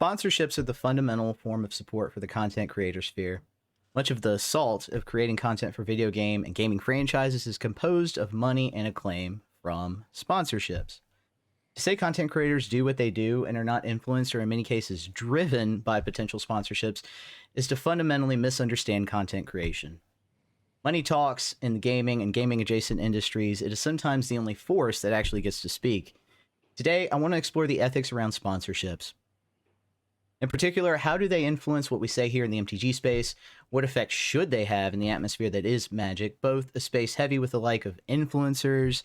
Sponsorships are the fundamental form of support for the content creator sphere. Much of the salt of creating content for video game and gaming franchises is composed of money and acclaim from sponsorships. To say content creators do what they do and are not influenced or in many cases driven by potential sponsorships is to fundamentally misunderstand content creation. Money talks in the gaming and gaming adjacent industries. It is sometimes the only force that actually gets to speak. Today, I want to explore the ethics around sponsorships. In particular, how do they influence what we say here in the MTG space? What effect should they have in the atmosphere that is Magic, both a space heavy with the like of influencers,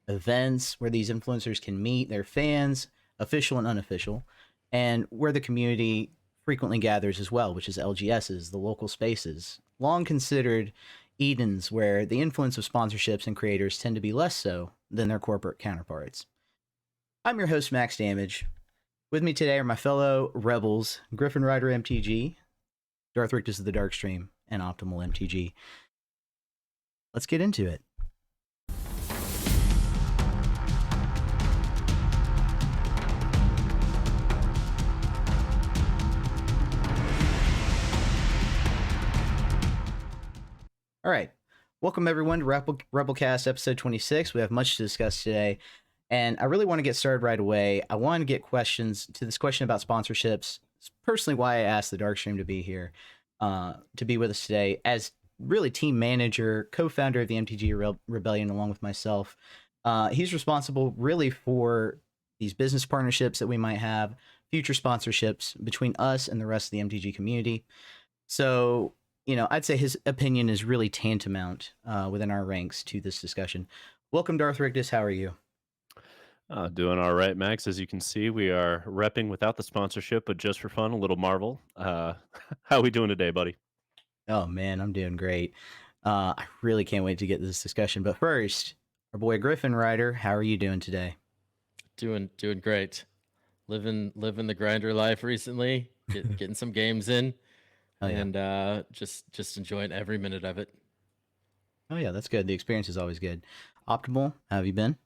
events where these influencers can meet their fans, official and unofficial, and where the community frequently gathers as well, which is LGSs, the local spaces, long considered Edens where the influence of sponsorships and creators tend to be less so than their corporate counterparts. I'm your host, Max Damage. With me today are my fellow rebels, Griffin Rider MTG, Darth Rictus of the Darkstream, and Optimal MTG. Let's get into it. All right. Welcome, everyone, to Rebelcast episode 26. We have much to discuss today, and I really want to get started right away. I want to get questions to this question about sponsorships. It's personally why I asked the Darkstream to be here, to be with us today as really team manager, co-founder of the MTG Rebellion, along with myself. He's responsible really for these business partnerships that we might have, future sponsorships between us and the rest of the MTG community. So, I'd say his opinion is really tantamount within our ranks to this discussion. Welcome, Darth Rictus. How are you? Doing all right, Max. As you can see, we are repping without the sponsorship, but just for fun, a little Marvel. How are we doing today, buddy? Oh, man, I'm doing great. I really can't wait to get this discussion. But first, our boy Griffin Rider, how are you doing today? Doing great. Living the grinder life recently. Getting some games in. Oh, yeah. And just enjoying every minute of it. Oh, yeah, that's good. The experience is always good. Optimal, how have you been?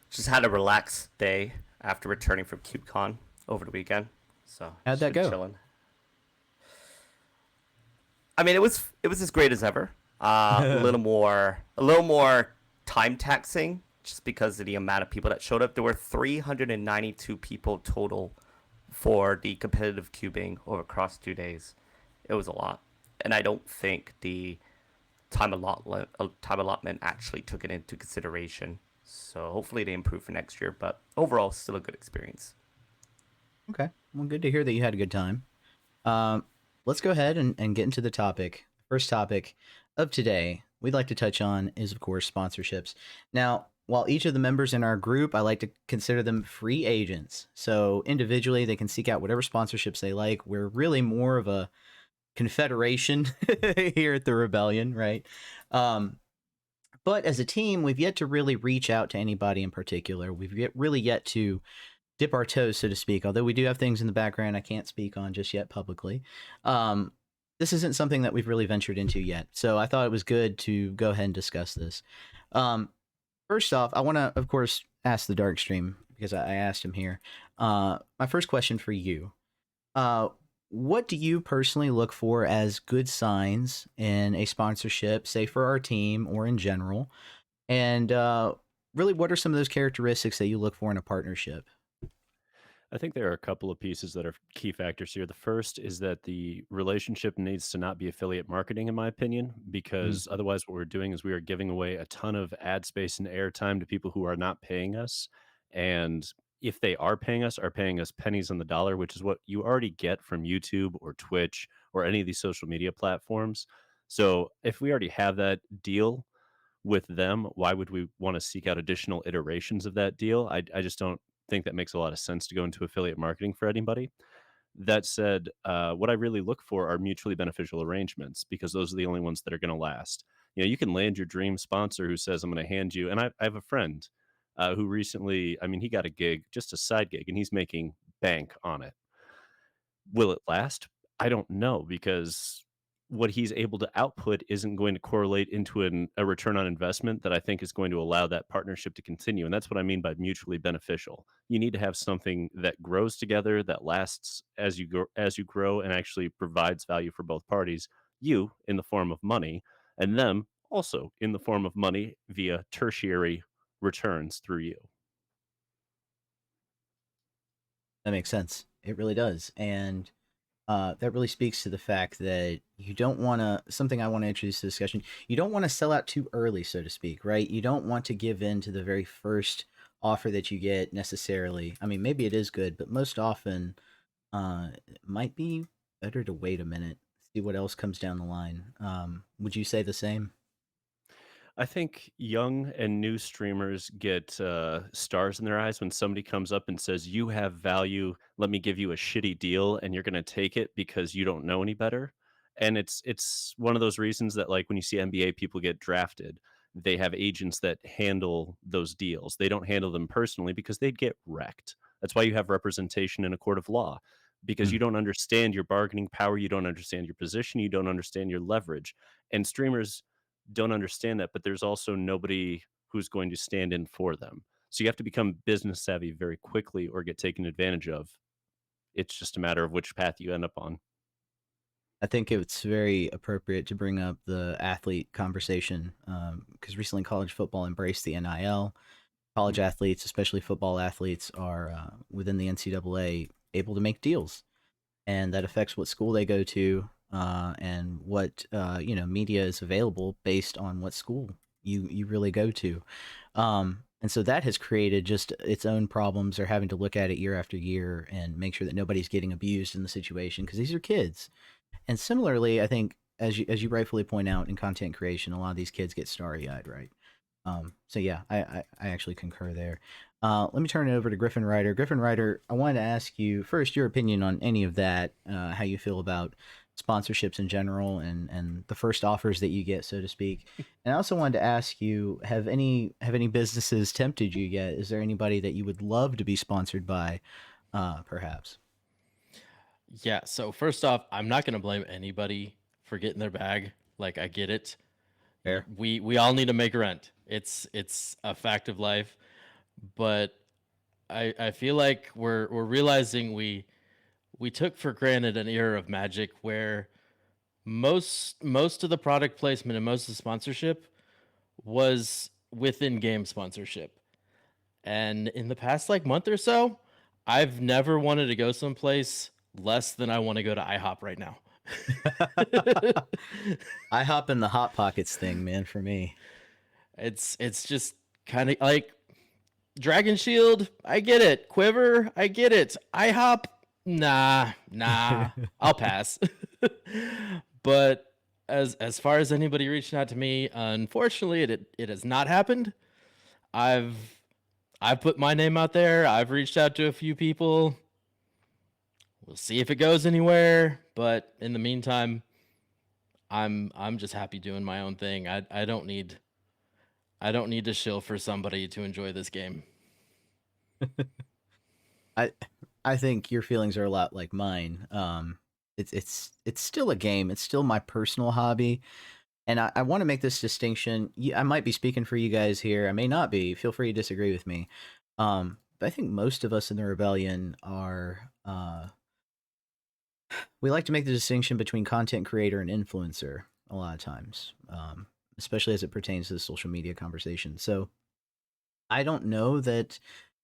Just had a relaxed day after returning from KubeCon over the weekend. So How'd that go? Chilling. I mean, it was as great as ever. A little more time taxing, just because of the amount of people that showed up. There were 392 people total for the competitive cubing over across 2 days. It was a lot, and I don't think the time allotment actually took it into consideration. So hopefully they improve for next year, but overall, still a good experience. Okay, well, good to hear that you had a good time. Let's go ahead and get into the topic. First topic of today we'd like to touch on is, of course, sponsorships. Now, while each of the members in our group, I like to consider them free agents. So individually, they can seek out whatever sponsorships they like. We're really more of a confederation here at the Rebellion, right? But as a team, we've yet to really reach out to anybody in particular. We've really yet to dip our toes, so to speak, although we do have things in the background I can't speak on just yet publicly. This isn't something that we've really ventured into yet. So I thought it was good to go ahead and discuss this. First off, I want to, of course, ask the Darkstream, because I asked him here. My first question for you. What do you personally look for as good signs in a sponsorship, say for our team or in general? And really, what are some of those characteristics that you look for in a partnership? I think there are a couple of pieces that are key factors here. The first is that the relationship needs to not be affiliate marketing, in my opinion, because otherwise what we're doing is we are giving away a ton of ad space and airtime to people who are not paying us. And if they are paying us pennies on the dollar, which is what you already get from YouTube or Twitch or any of these social media platforms. So if we already have that deal with them, why would we want to seek out additional iterations of that deal? I just don't think that makes a lot of sense to go into affiliate marketing for anybody. That said, what I really look for are mutually beneficial arrangements, because those are the only ones that are going to last. You can land your dream sponsor who says, I'm going to hand you, and I have a friend who recently, he got a gig, just a side gig, and he's making bank on it. Will it last? I don't know, because what he's able to output isn't going to correlate into a return on investment that I think is going to allow that partnership to continue. And that's what I mean by mutually beneficial. You need to have something that grows together, that lasts as you grow, and actually provides value for both parties. You in the form of money, and them also in the form of money via tertiary returns through you. That makes sense. It really does. And that really speaks to the fact that you don't want to, something I want to introduce to the discussion, you don't want to sell out too early, so to speak, right? You don't want to give in to the very first offer that you get necessarily. I mean, maybe it is good, but most often it might be better to wait a minute, see what else comes down the line. Would you say the same? I think young and new streamers get stars in their eyes when somebody comes up and says, "You have value. Let me give you a shitty deal," and you're going to take it because you don't know any better. And it's one of those reasons that, like, when you see NBA people get drafted, they have agents that handle those deals. They don't handle them personally because they'd get wrecked. That's why you have representation in a court of law, because you Mm. don't understand your bargaining power, you don't understand your position, you don't understand your leverage. And streamers don't understand that, but there's also nobody who's going to stand in for them. So you have to become business savvy very quickly or get taken advantage of. It's just a matter of which path you end up on. I think it's very appropriate to bring up the athlete conversation because recently college football embraced the NIL. College athletes, especially football athletes, are within the NCAA able to make deals, and that affects what school they go to and what media is available based on what school you really go to. And so that has created just its own problems. They're having to look at it year after year and make sure that nobody's getting abused in the situation because these are kids. And similarly, I think as you rightfully point out in content creation, a lot of these kids get starry eyed, right? So yeah, I actually concur there. Let me turn it over to Griffin Ryder. Griffin Ryder, I wanted to ask you first your opinion on any of that, how you feel about sponsorships in general and the first offers that you get, so to speak. And I also wanted to ask you, have any businesses tempted you yet? Is there anybody that you would love to be sponsored by, perhaps? Yeah. So first off, I'm not gonna blame anybody for getting their bag. Like I get it. Fair. We all need to make rent. It's a fact of life. But I feel like we're realizing we took for granted an era of Magic where most of the product placement and most of the sponsorship was within game sponsorship. And in the past like month or so, I've never wanted to go someplace less than I want to go to IHOP right now. I hop in the hot pockets thing, man, for me. It's just kind of like Dragon Shield, I get it. Quiver, I get it. IHOP, nah, I'll pass. But as far as anybody reaching out to me, unfortunately, it has not happened. I've I've put my name out there. I've reached out to a few people. We'll see if it goes anywhere. But in the meantime, I'm just happy doing my own thing. I don't need to shill for somebody to enjoy this game. I I think your feelings are a lot like mine. It's still a game. It's still my personal hobby, and I want to make this distinction. I might be speaking for you guys here. I may not be. Feel free to disagree with me. But I think most of us in the rebellion are. We like to make the distinction between content creator and influencer a lot of times, especially as it pertains to the social media conversation. So I don't know that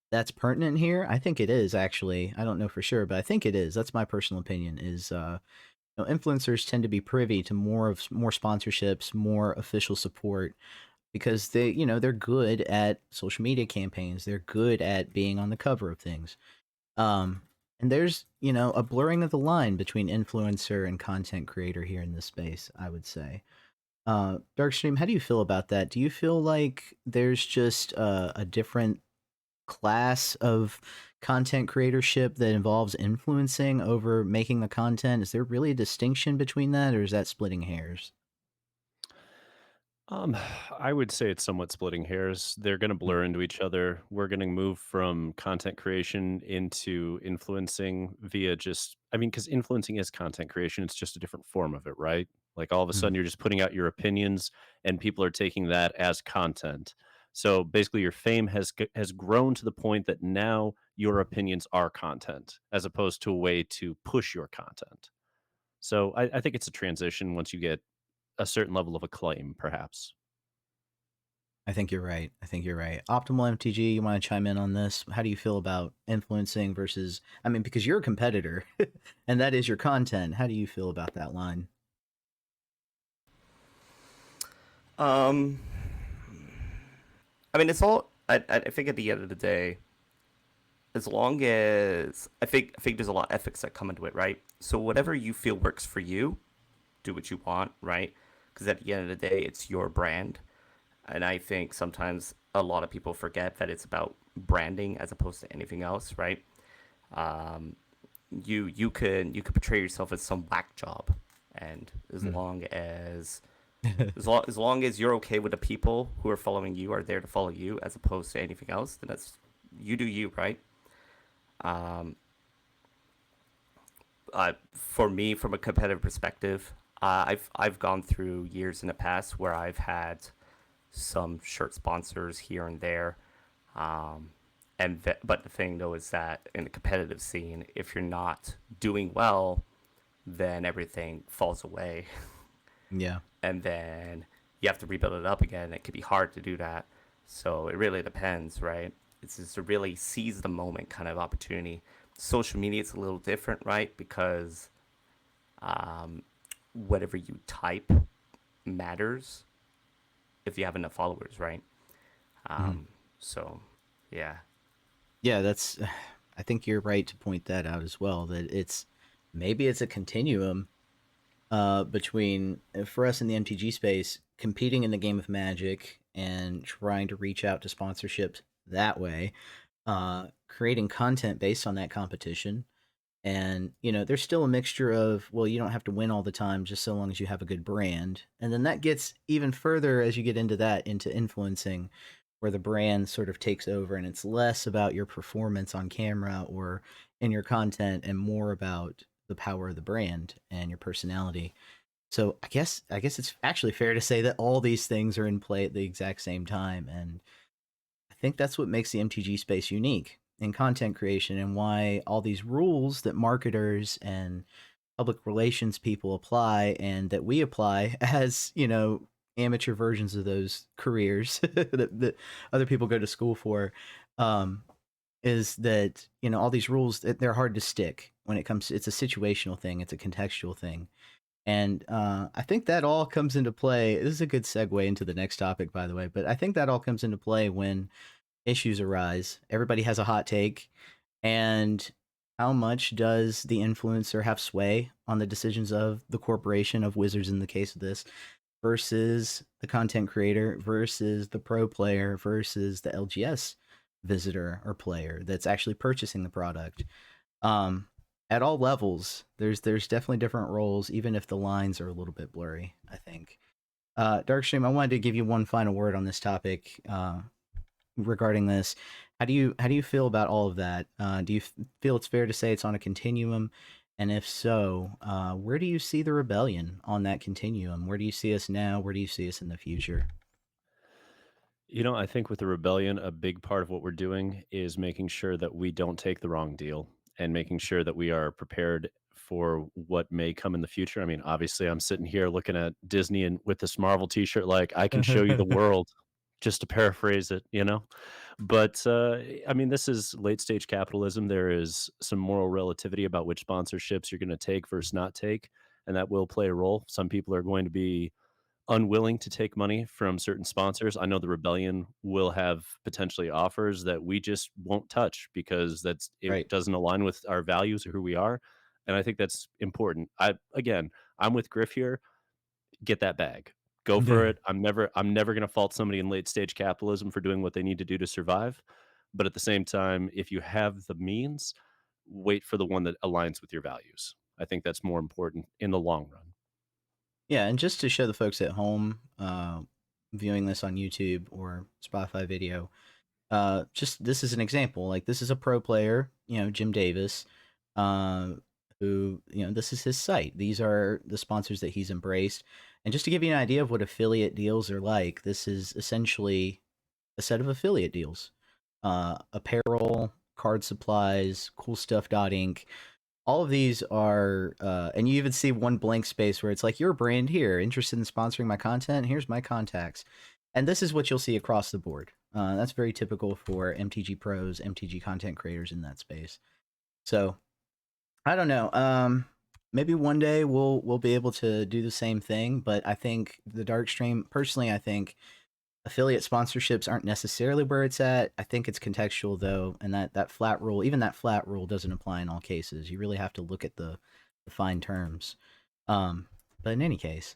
that's pertinent here. I think it is actually. I don't know for sure, but I think it is. That's my personal opinion. Is influencers tend to be privy to more sponsorships, more official support because they're good at social media campaigns. They're good at being on the cover of things. Um, and there's a blurring of the line between influencer and content creator here in this space. I would say. Darkstream, how do you feel about that? Do you feel like there's just a different class of content creatorship that involves influencing over making the content? Is there really a distinction between that, or is that splitting hairs? Um, I would say it's somewhat splitting hairs. They're going to Mm. blur into each other. We're going to move from content creation into influencing via just, I mean, because influencing is content creation. It's just a different form of it, right? Like all of a sudden, you're just putting out your opinions, and people are taking that as content. So basically, your fame has grown to the point that now your opinions are content, as opposed to a way to push your content. So I think it's a transition once you get a certain level of acclaim, perhaps. I think you're right. I think you're right. Optimal MTG, you want to chime in on this? How do you feel about influencing versus, I mean, because you're a competitor and that is your content. How do you feel about that line? Um, I mean, it's all. I think at the end of the day, as long as I think there's a lot of ethics that come into it, right? So whatever you feel works for you, do what you want, right? Because at the end of the day, it's your brand, and I think sometimes a lot of people forget that it's about branding as opposed to anything else, right? Um, you could portray yourself as some whack job, and as Mm. long as as long as you're okay with the people who are following you are there to follow you as opposed to anything else, then that's you do you, right? Um, for me, from a competitive perspective, I've gone through years in the past where I've had some shirt sponsors here and there, um, but the thing though is that in the competitive scene, if you're not doing well, then everything falls away, Yeah. and then you have to rebuild it up again. It can be hard to do that, so it really depends, right? It's just a really seize the moment kind of opportunity. Social media is a little different, right? Because um, whatever you type matters if you have enough followers, right? Mhm. So, yeah. Yeah, that's, I think you're right to point that out as well, that it's, maybe it's a continuum between, for us in the MTG space, competing in the game of Magic and trying to reach out to sponsorships that way, creating content based on that competition. And, there's still a mixture of, well, you don't have to win all the time just so long as you have a good brand. And then that gets even further as you get into that, into influencing, where the brand sort of takes over and it's less about your performance on camera or in your content and more about the power of the brand and your personality. So I guess it's actually fair to say that all these things are in play at the exact same time, and I think that's what makes the MTG space unique in content creation and why all these rules that marketers and public relations people apply and that we apply as, amateur versions of those careers that other people go to school for, um, is that, all these rules, they're hard to stick when it comes to, it's a situational thing, it's a contextual thing. And I think that all comes into play. This is a good segue into the next topic, by the way, but I think that all comes into play when issues arise. Everybody has a hot take, and how much does the influencer have sway on the decisions of the corporation, of Wizards in the case of this, versus the content creator versus the pro player versus the LGS visitor or player that's actually purchasing the product? Um, at all levels, there's definitely different roles, even if the lines are a little bit blurry, I think. Darkstream, I wanted to give you one final word on this topic. Regarding this. How do you feel about all of that? Do you feel it's fair to say it's on a continuum? And if so, where do you see the rebellion on that continuum? Where do you see us now? Where do you see us in the future? I think with the rebellion, a big part of what we're doing is making sure that we don't take the wrong deal and making sure that we are prepared for what may come in the future. I mean, obviously, I'm sitting here looking at Disney and with this Marvel T-shirt, like I can show you the world, just to paraphrase it. But I mean, this is late stage capitalism. There is some moral relativity about which sponsorships you're going to take versus not take, and that will play a role. Some people are going to be unwilling to take money from certain sponsors. I know the Rebellion will have potentially offers that we just won't touch because it Right. doesn't align with our values or who we are. And I think that's important. I'm with Griff here. Get that bag. Go for it. I'm never gonna fault somebody in late stage capitalism for doing what they need to do to survive. But at the same time, if you have the means, wait for the one that aligns with your values. I think that's more important in the long run. Yeah, and just to show the folks at home viewing this on YouTube or Spotify video, just this is an example. Like this is a pro player, Jim Davis, uh, who, this is his site. These are the sponsors that he's embraced. And just to give you an idea of what affiliate deals are like, this is essentially a set of affiliate deals. Apparel, card supplies, cool stuff. Inc. All of these are, and you even see one blank space where it's like, your brand here, interested in sponsoring my content? Here's my contacts. And this is what you'll see across the board. That's very typical for MTG pros, MTG content creators in that space. So, I don't know. Maybe one day we'll be able to do the same thing, but I think the dark stream, personally, I think affiliate sponsorships aren't necessarily where it's at. I think it's contextual though, and that flat rule, even that flat rule doesn't apply in all cases. You really have to look at the fine terms. But in any case,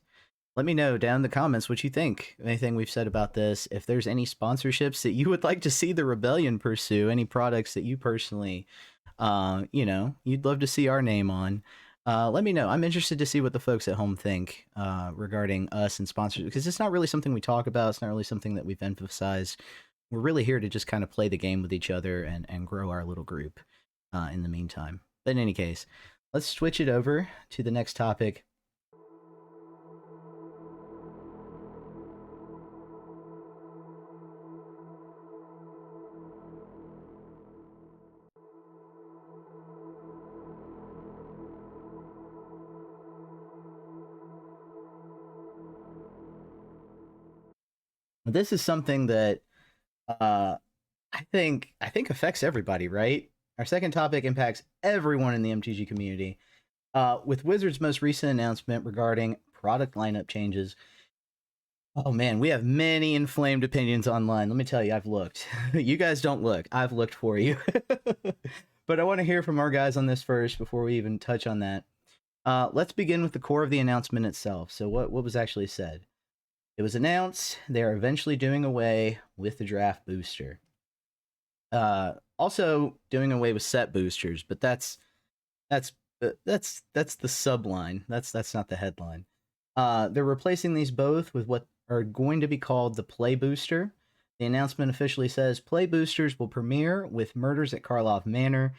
let me know down in the comments what you think of anything we've said about this. If there's any sponsorships that you would like to see the Rebellion pursue, any products that you personally, you'd love to see our name on. Let me know. I'm interested to see what the folks at home think regarding us and sponsors, because it's not really something we talk about. It's not really something that we've emphasized. We're really here to just kind of play the game with each other and grow our little group in the meantime. But in any case, let's switch it over to the next topic. This is something that I think affects everybody, right? Our second topic impacts everyone in the MTG community. With Wizards' most recent announcement regarding product lineup changes, oh man, we have many inflamed opinions online. Let me tell you, I've looked. You guys don't look. I've looked for you. But I want to hear from our guys on this first before we even touch on that. Let's begin with the core of the announcement itself. So what was actually said? It was announced they are eventually doing away with the draft booster. Also doing away with set boosters, but that's the subline. That's not the headline. They're replacing these both with what are going to be called the Play Booster. The announcement officially says Play Boosters will premiere with Murders at Karlov Manor.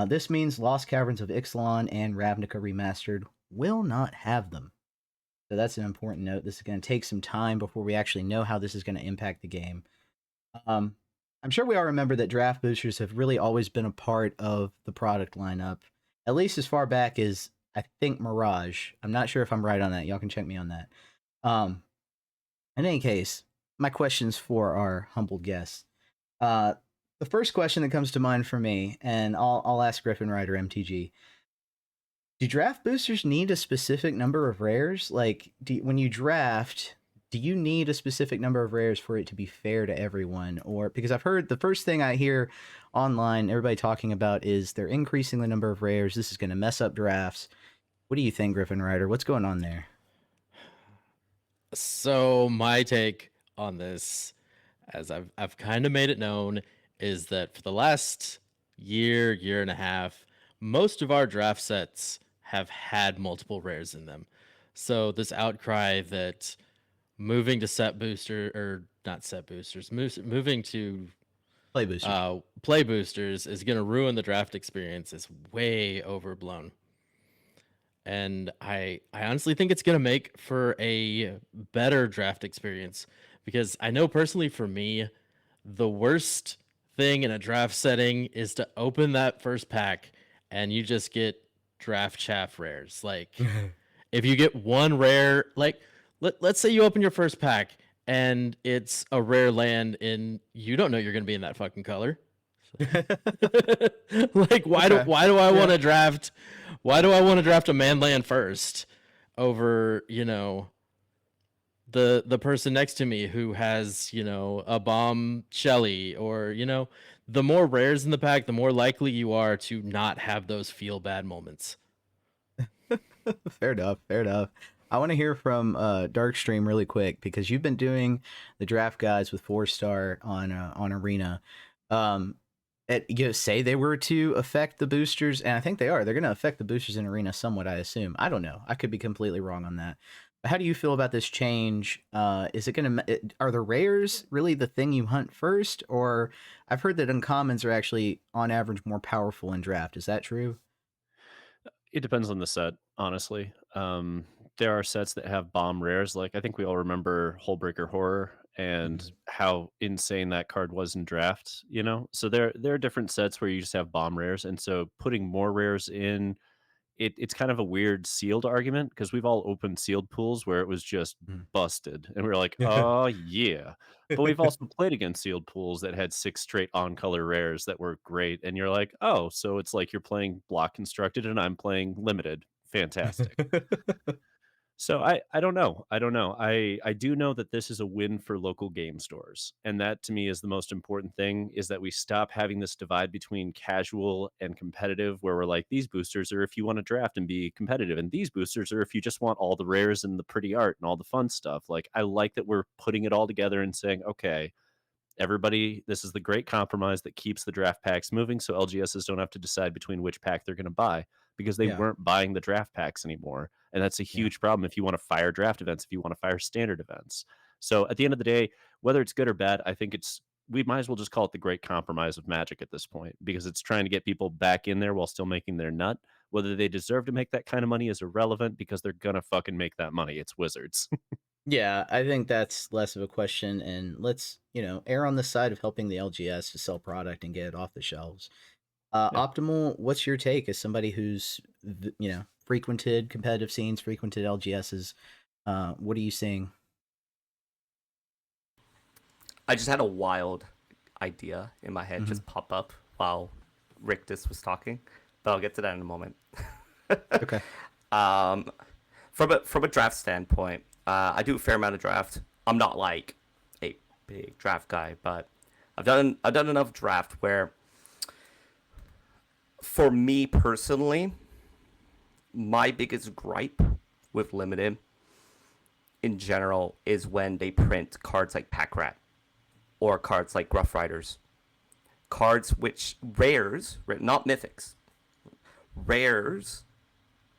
This means Lost Caverns of Ixalan and Ravnica Remastered will not have them. So that's an important note. This is going to take some time before we actually know how this is going to impact the game. I'm sure we all remember that draft boosters have really always been a part of the product lineup, at least as far back as, I think, Mirage. I'm not sure if I'm right on that. Y'all can check me on that. In any case, my questions for our humbled guests. The first question that comes to mind for me, and I'll ask Griffin Rider MTG. Do draft boosters need a specific number of rares? Like, when you draft, do you need a specific number of rares for it to be fair to everyone? Or, because I've heard the first thing I hear online, everybody talking about is they're increasing the number of rares. This is going to mess up drafts. What do you think, Griffin Rider? What's going on there? So my take on this, as I've kind of made it known, is that for the last year and a half, most of our draft sets have had multiple rares in them. So this outcry that moving to set booster, or not set boosters, moving to Play boosters. Play boosters is going to ruin the draft experience is way overblown. And I honestly think it's going to make for a better draft experience, because I know personally for me, the worst thing in a draft setting is to open that first pack and you just get draft chaff rares. Like, if you get one rare, like, let's say you open your first pack and it's a rare land and you don't know you're going to be in that fucking color. Like, why do I want to draft? Why do I want to draft a man land first over, the person next to me who has, a bomb Shelly, or, the more rares in the pack, the more likely you are to not have those feel bad moments. Fair enough. I want to hear from Darkstream really quick, because you've been doing the draft guides with 4-star on Arena. Say they were to affect the boosters, and I think they are. They're going to affect the boosters in Arena somewhat, I assume. I don't know. I could be completely wrong on that. But how do you feel about this change? Is it going to? Are the rares really the thing you hunt first, or I've heard that uncommons are actually on average more powerful in draft. Is that true? It depends on the set, honestly. There are sets that have bomb rares. Like I think we all remember Hullbreaker Horror and Mhm. how insane that card was in draft. So there are different sets where you just have bomb rares, and so putting more rares in it's kind of a weird sealed argument because we've all opened sealed pools where it was just Mhm. busted, and we are like, oh yeah. But we've also played against sealed pools that had 6 straight on color rares that were great, and you're like, oh, so it's like you're playing block constructed and I'm playing limited. Fantastic. So I don't know. I don't know. I do know that this is a win for local game stores. And that to me is the most important thing is that we stop having this divide between casual and competitive where we're like these boosters are if you want to draft and be competitive and these boosters are if you just want all the rares and the pretty art and all the fun stuff. Like I like that we're putting it all together and saying, okay, everybody, this is the great compromise that keeps the draft packs moving so LGSs don't have to decide between which pack they're going to buy because they Yeah, weren't buying the draft packs anymore. And that's a yeah, huge problem if you want to fire draft events, if you want to fire standard events. So at the end of the day, whether it's good or bad, I think we might as well just call it the great compromise of Magic at this point because it's trying to get people back in there while still making their nut. Whether they deserve to make that kind of money is irrelevant because they're gonna fucking make that money. It's Wizards. yeah. I think that's less of a question, and let's err on the side of helping the LGS to sell product and get it off the shelves. Yeah. Optimal, what's your take as somebody who's frequented competitive scenes, frequented LGSs? What are you seeing? I just had a wild idea in my head Mhm. just pop up while Rictus was talking, but I'll get to that in a moment. Okay. Um, from a draft standpoint, I do a fair amount of draft. I'm not like a big draft guy, but I've done enough draft where, for me personally, my biggest gripe with limited in general is when they print cards like Pack Rat or cards like Gruff Riders, cards which rares, not mythics, rares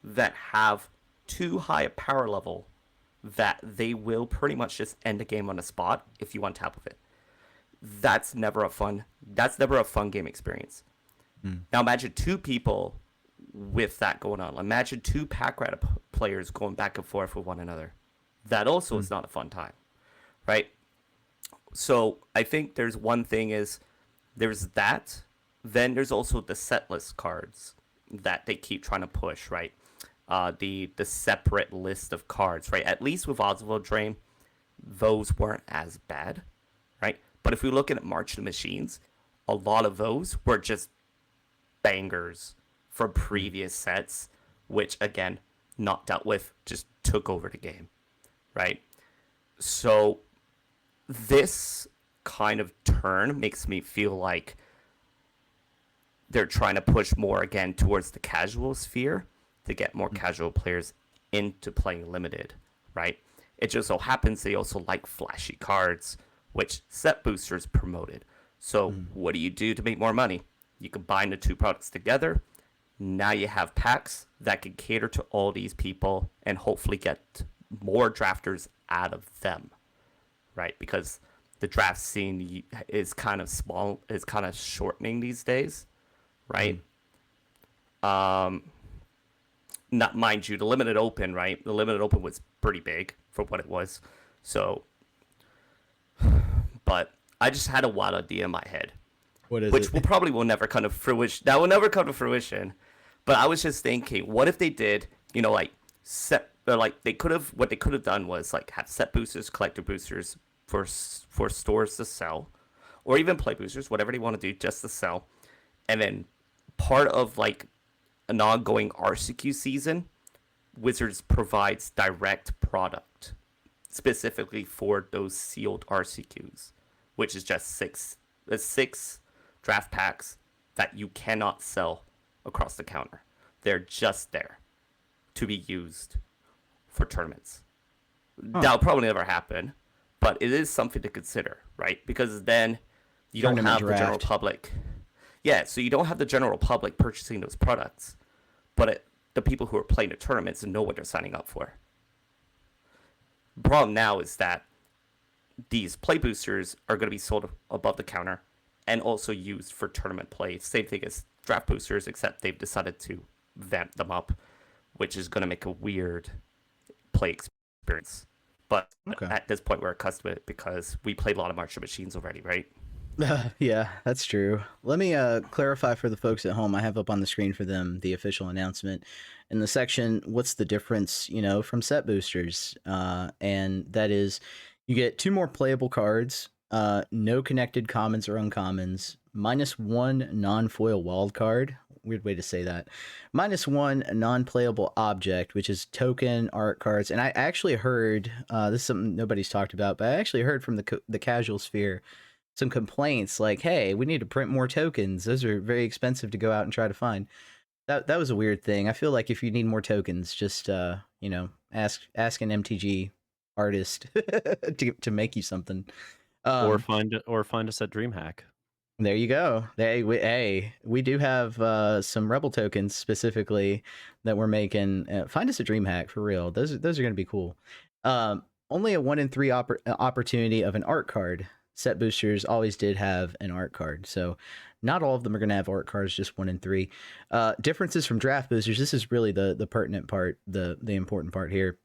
that have too high a power level that they will pretty much just end the game on the spot if you untap with it. That's never a fun game experience. Mm. Now imagine two people with that going on. Imagine two pack rat players going back and forth with one another. That also Mm. is not a fun time, right? So I think there's one thing is there's that. Then there's also the set list cards that they keep trying to push, right? The separate list of cards, right? At least with Oswald Drain, those weren't as bad, right? But if we look at March of the Machines, a lot of those were just bangers from previous sets, which again, not dealt with, just took over the game, right? So this kind of turn makes me feel like they're trying to push more again towards the casual sphere to get more casual players into playing limited, right? It just so happens they also like flashy cards, which set boosters promoted. So Mm. what do you do to make more money? You combine the two products together. Now you have packs that can cater to all these people and hopefully get more drafters out of them, right? Because the draft scene is kind of small, is kind of shortening these days, right? Not mind you, the limited open, right? The limited open was pretty big for what it was. So, but I just had a wild idea in my head, What is which it? will never come to fruition. That will never come to fruition. But I was just thinking, what if they did, like set, or like what they could have done was like have set boosters, collector boosters for stores to sell, or even play boosters, whatever they want to do, just to sell, and then part of like an ongoing RCQ season, Wizards provides direct product specifically for those sealed RCQs, which is just six draft packs that you cannot sell across the counter. They're just there to be used for tournaments. Huh. That'll probably never happen, but it is something to consider, right? Because then you don't Tournament have the general draft. public. Yeah, so you don't have the general public purchasing those products, but the people who are playing the tournaments know what they're signing up for. Problem now is that these play boosters are going to be sold above the counter and also used for tournament play. Same thing as draft boosters, except they've decided to vamp them up, which is going to make a weird play experience. But Okay. at this point, we're accustomed to it because we played a lot of Martial Machines already, right? Yeah, that's true. Let me clarify for the folks at home. I have up on the screen for them the official announcement in the section. What's the difference, from set boosters? And that is, you get 2 more playable cards, no connected commons or uncommons, -1 non-foil wild card. Weird way to say that. -1 non-playable object, which is token art cards. And I actually heard this is something nobody's talked about, but I actually heard from the casual sphere some complaints like, "Hey, we need to print more tokens. Those are very expensive to go out and try to find." That was a weird thing. I feel like if you need more tokens, just ask an MTG artist to make you something. Or find us at DreamHack. There you go. We do have some Rebel tokens specifically that we're making. Find us a DreamHack for real. Those are going to be cool. Only a 1 in 3 opportunity of an art card. Set boosters always did have an art card, so not all of them are going to have art cards. Just 1 in 3. Differences from draft boosters. This is really the pertinent part, the important part here.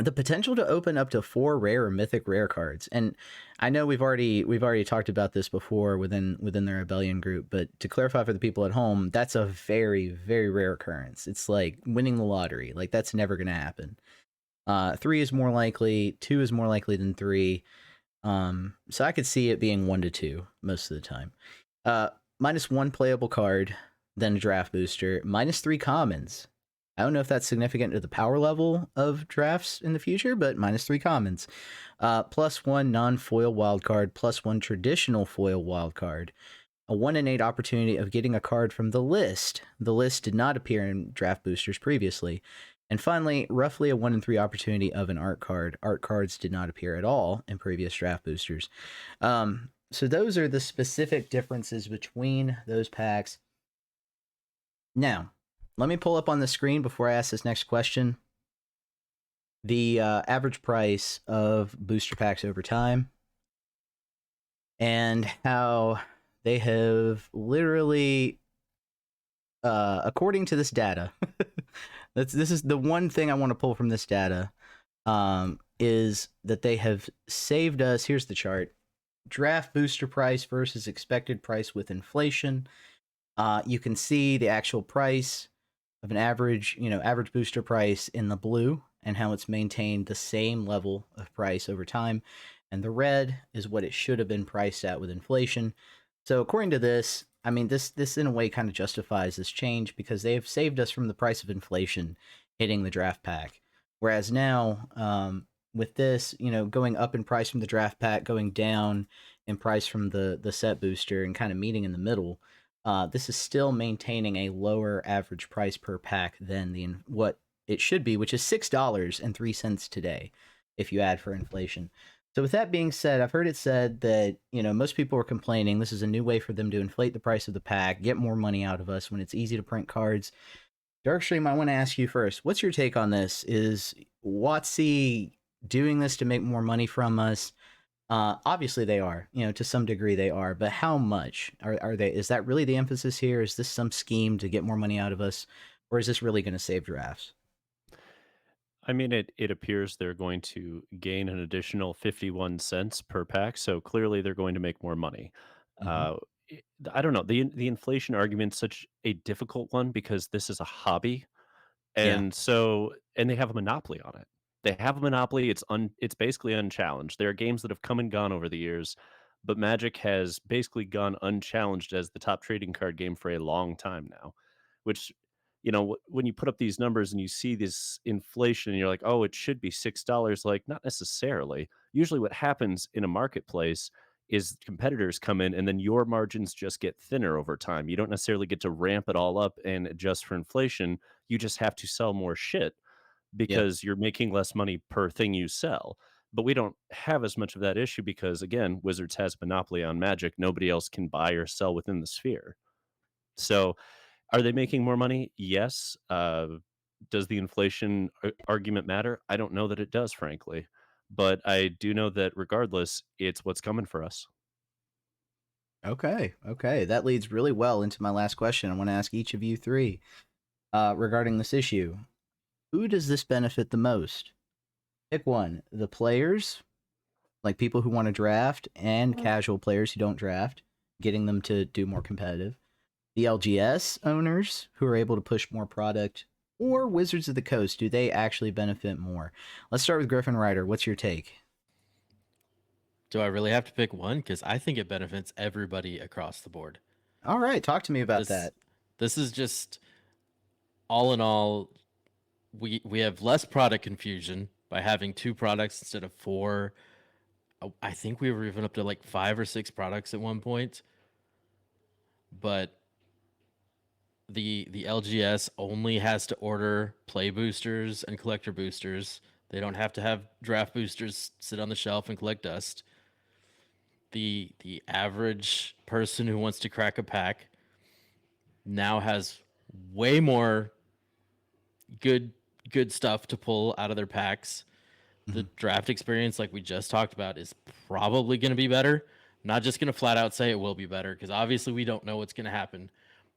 The potential to open up to 4 rare or mythic rare cards. And I know we've already talked about this before within the Rebellion group, but to clarify for the people at home, that's a very, very rare occurrence. It's like winning the lottery. Like, that's never going to happen. 3 is more likely, 2 is more likely than 3. So I could see it being 1 to 2 most of the time. -1 playable card, then a draft booster, -3 commons. I don't know if that's significant to the power level of drafts in the future, but -3 commons. +1 non-foil wildcard, +1 traditional foil wildcard. A 1 in 8 opportunity of getting a card from the list. The list did not appear in draft boosters previously. And finally, roughly a 1 in 3 opportunity of an art card. Art cards did not appear at all in previous draft boosters. So those are the specific differences between those packs. Now, let me pull up on the screen before I ask this next question the average price of booster packs over time and how they have literally, according to this data, this is the one thing I want to pull from this data, is that they have saved us. Here's the chart. Draft booster price versus expected price with inflation. You can see the actual price of an average booster price in the blue and how it's maintained the same level of price over time. And the red is what it should have been priced at with inflation. So according to this, I mean, this in a way kind of justifies this change because they have saved us from the price of inflation hitting the draft pack. Whereas now, with this, going up in price from the draft pack, going down in price from the set booster and kind of meeting in the middle, this is still maintaining a lower average price per pack than what it should be, which is $6.03 today if you add for inflation. So with that being said, I've heard it said that, most people are complaining this is a new way for them to inflate the price of the pack, get more money out of us when it's easy to print cards. Darkstream, I want to ask you first, what's your take on this? Is WotC doing this to make more money from us? Obviously they are, to some degree they are, but how much are they? Is that really the emphasis here? Is this some scheme to get more money out of us, or is this really going to save drafts? I mean, it appears they're going to gain an additional 51 cents per pack, so clearly they're going to make more money. Mm-hmm. Uh, I don't know. The inflation argument's such a difficult one because this is a hobby, Yeah. and they have a monopoly on it. They have a monopoly. It's basically unchallenged. There are games that have come and gone over the years, but Magic has basically gone unchallenged as the top trading card game for a long time now, which when you put up these numbers and you see this inflation and you're like, oh, it should be $6. Like, not necessarily. Usually what happens in a marketplace is competitors come in and then your margins just get thinner over time. You don't necessarily get to ramp it all up and adjust for inflation. You just have to sell more shit Yep. because you're making less money per thing you sell. But we don't have as much of that issue because, again, Wizards has monopoly on Magic. Nobody else can buy or sell within the sphere. So are they making more money? Yes. Does the inflation argument matter? I don't know that it does, frankly. But I do know that regardless, it's what's coming for us. Okay. That leads really well into my last question. I want to ask each of you three. regarding this issue. Who does this benefit the most? Pick one. The players, like people who want to draft, and casual players who don't draft, getting them to do more competitive. The LGS owners who are able to push more product, or Wizards of the Coast, do they actually benefit more? Let's start with Griffin Ryder. What's your take? Do I really have to pick one? Because I think it benefits everybody across the board. All right, talk to me about This that. this is just all in all, we have less product confusion by having 2 products instead of 4. I think we were even up to like 5 or 6 products at one point. But the LGS only has to order play boosters and collector boosters. They don't have to have draft boosters sit on the shelf and collect dust. The average person who wants to crack a pack now has way more good stuff to pull out of their packs. The draft experience, like we just talked about, is probably going to be better. I'm not just going to flat out say it will be better, because obviously we don't know what's going to happen.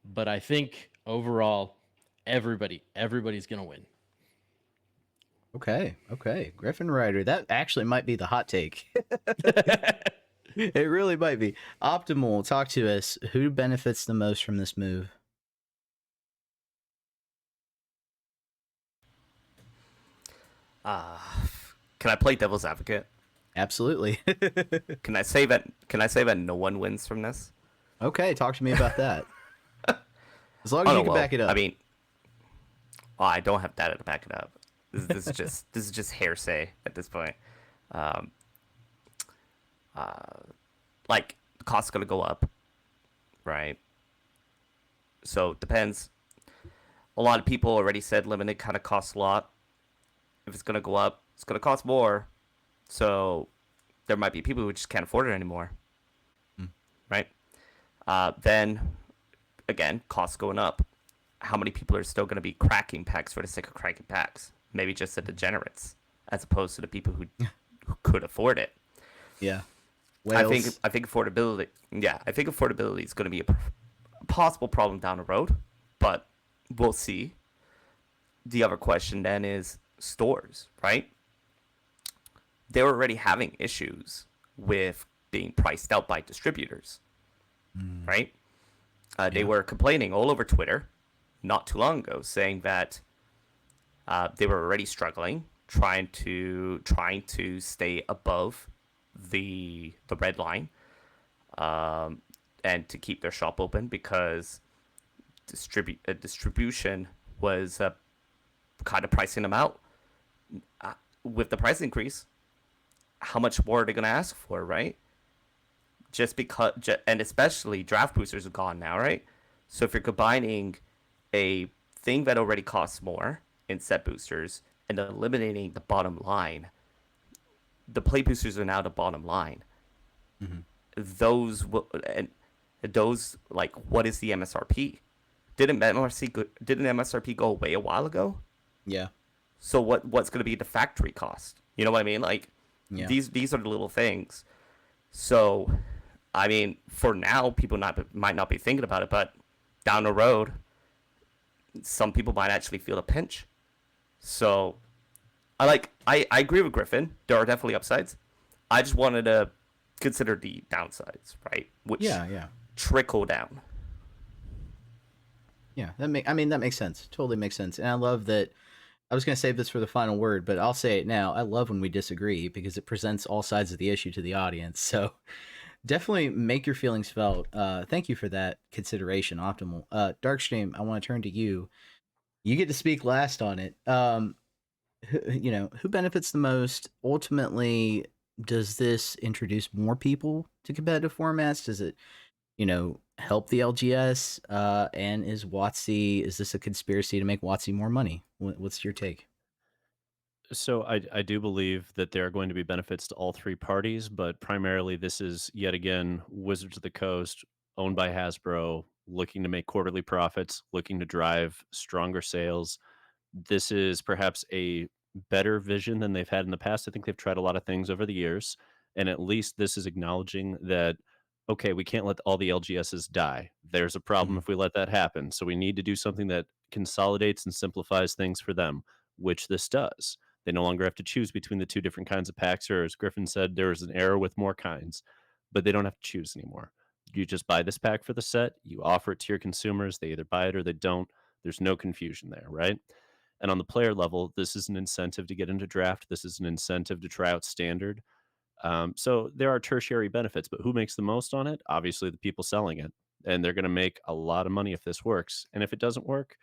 But I think overall, everybody's going to win. Okay. Griffin Ryder, that actually might be the hot take. It really might be. Optimal, talk to us. Who benefits the most from this move? Can I play devil's advocate? Absolutely. Can I say that no one wins from this? Okay, talk to me about that. As long as Oh, you no, can well, back it up. I mean, I don't have data to back it up. This is just hearsay at this point. Like the cost's gonna go up, right? So it depends. A lot of people already said limited kind of costs a lot. If it's gonna go up, it's gonna cost more. So there might be people who just can't afford it anymore, right? Then again, costs going up. How many people are still going to be cracking packs for the sake of cracking packs? Maybe just the degenerates, as opposed to the people who could afford it. Yeah. I think affordability. Yeah, I think affordability is going to be a possible problem down the road, but we'll see. The other question then is stores, right? They're already having issues with being priced out by distributors, right? They were complaining all over Twitter not too long ago, saying that they were already struggling, trying to stay above the red line, and to keep their shop open, because distribution was kind of pricing them out. With the price increase, how much more are they going to ask for, right? Just because, and especially draft boosters are gone now, right? So if you're combining a thing that already costs more in set boosters and eliminating the bottom line, the play boosters are now the bottom line. Those like, what is the MSRP? Didn't MSRP go away a while ago? Yeah. So what's going to be the factory cost? You know what I mean? Like, Yeah. these are the little things. So, I mean, for now, people might not be thinking about it, but down the road, some people might actually feel a pinch. So, I agree with Griffin. There are definitely upsides. I just wanted to consider the downsides, right? Which trickle down. Yeah, that makes sense. Totally makes sense. And I love that. I was going to save this for the final word, but I'll say it now. I love when we disagree, because it presents all sides of the issue to the audience. So definitely make your feelings felt. Thank you for that consideration, Optimal. Darkstream, I want to turn to you. You get to speak last on it. Who benefits the most? Ultimately, does this introduce more people to competitive formats? Does it, help the LGS? And is this a conspiracy to make WotC more money? What's your take? So I do believe that there are going to be benefits to all 3 parties, but primarily this is yet again Wizards of the Coast, owned by Hasbro, looking to make quarterly profits, looking to drive stronger sales. This is perhaps a better vision than they've had in the past. I think they've tried a lot of things over the years, and at least this is acknowledging that, okay, we can't let all the LGSs die. There's a problem if we let that happen. So we need to do something that consolidates and simplifies things for them, which this does. They no longer have to choose between the two different kinds of packs, or as Griffin said, there is an error with more kinds, but they don't have to choose anymore. You just buy this pack for the set, you offer it to your consumers, they either buy it or they don't. There's no confusion there, right? And on the player level, this is an incentive to get into draft. This is an incentive to try out standard. So there are tertiary benefits, but who makes the most on it? Obviously, the people selling it. And they're going to make a lot of money if this works. And if it doesn't work,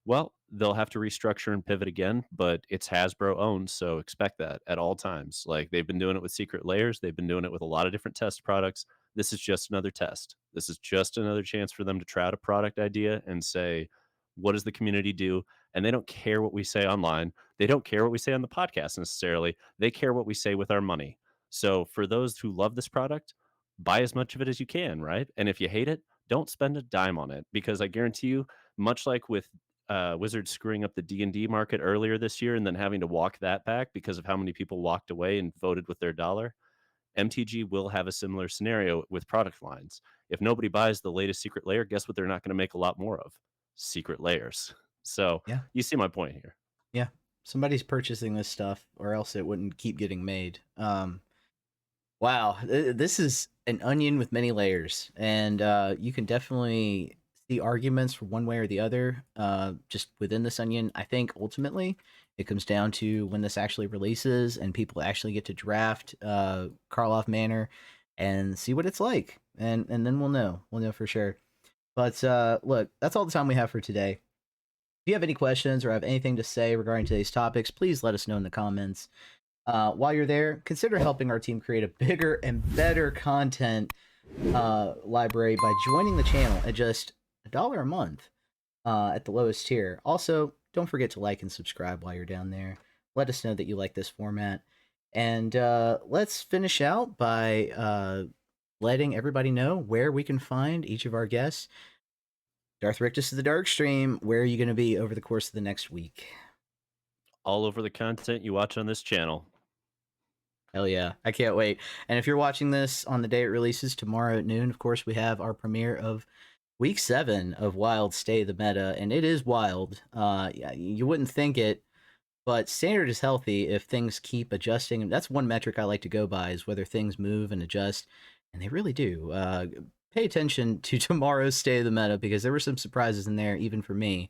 well, they'll have to restructure and pivot again, but it's Hasbro owned, so expect that at all times. Like they've been doing it with Secret Layers, they've been doing it with a lot of different test products. This is just another test. This is just another chance for them to try out a product idea and say, what does the community do? And they don't care what we say online. They don't care what we say on the podcast necessarily. They care what we say with our money. So for those who love this product, buy as much of it as you can, right? And if you hate it, don't spend a dime on it, because I guarantee you, much like with Wizards screwing up the D&D market earlier this year and then having to walk that back because of how many people walked away and voted with their dollar, MTG will have a similar scenario with product lines. If nobody buys the latest Secret Layer, guess what they're not going to make a lot more of? Secret Layers. So Yeah. you see my point here. Yeah. Somebody's purchasing this stuff, or else it wouldn't keep getting made. Wow. This is an onion with many layers, and you can definitely see arguments for one way or the other just within this onion. I think ultimately it comes down to when this actually releases and people actually get to draft Karloff Manor and see what it's like, and then we'll know for sure. But look, that's all the time we have for today. If you have any questions or have anything to say regarding today's topics, please let us know in the comments. While you're there, consider helping our team create a bigger and better content library by joining the channel at just $1 a month at the lowest tier. Also, don't forget to like and subscribe while you're down there. Let us know that you like this format. And let's finish out by letting everybody know where we can find each of our guests. Darth Rictus of the Dark Stream, where are you going to be over the course of the next week? All over the content you watch on this channel. Hell yeah, I can't wait. And if you're watching this on the day it releases tomorrow at noon, of course, we have our premiere of Week 7 of Wild Stay the Meta, and it is wild. Yeah, you wouldn't think it, but Standard is healthy if things keep adjusting. And that's one metric I like to go by, is whether things move and adjust, and they really do. Pay attention to tomorrow's Stay of the Meta, because there were some surprises in there, even for me.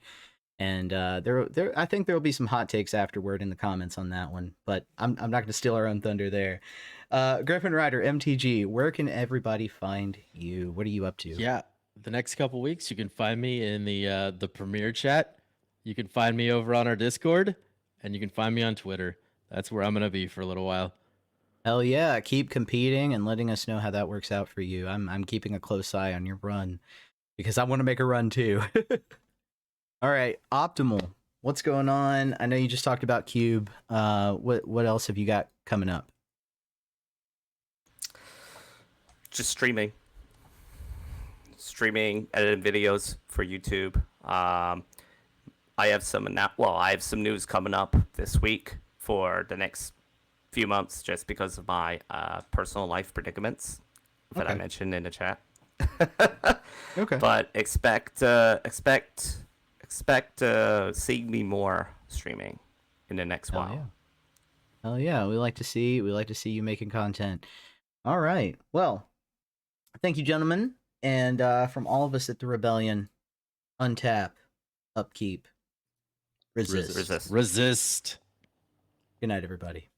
And I think there will be some hot takes afterward in the comments on that one, but I'm not going to steal our own thunder there. Griffin Rider, MTG, where can everybody find you? What are you up to? Yeah, the next couple weeks you can find me in the premiere chat. You can find me over on our Discord, and you can find me on Twitter. That's where I'm gonna be for a little while. Hell yeah, keep competing and letting us know how that works out for you. I'm keeping a close eye on your run, because I want to make a run too. All right, Optimal, what's going on? I know you just talked about Cube. What else have you got coming up? Just streaming, edited videos for YouTube. I have some news coming up this week for the next few months, just because of my personal life predicaments that I mentioned in the chat. Okay, but expect seeing me more streaming in the next while. Yeah. Hell yeah, we like to see you making content. All right, well, thank you, gentlemen, and from all of us at the Rebellion, untap, upkeep, resist. Resist. Good night, everybody.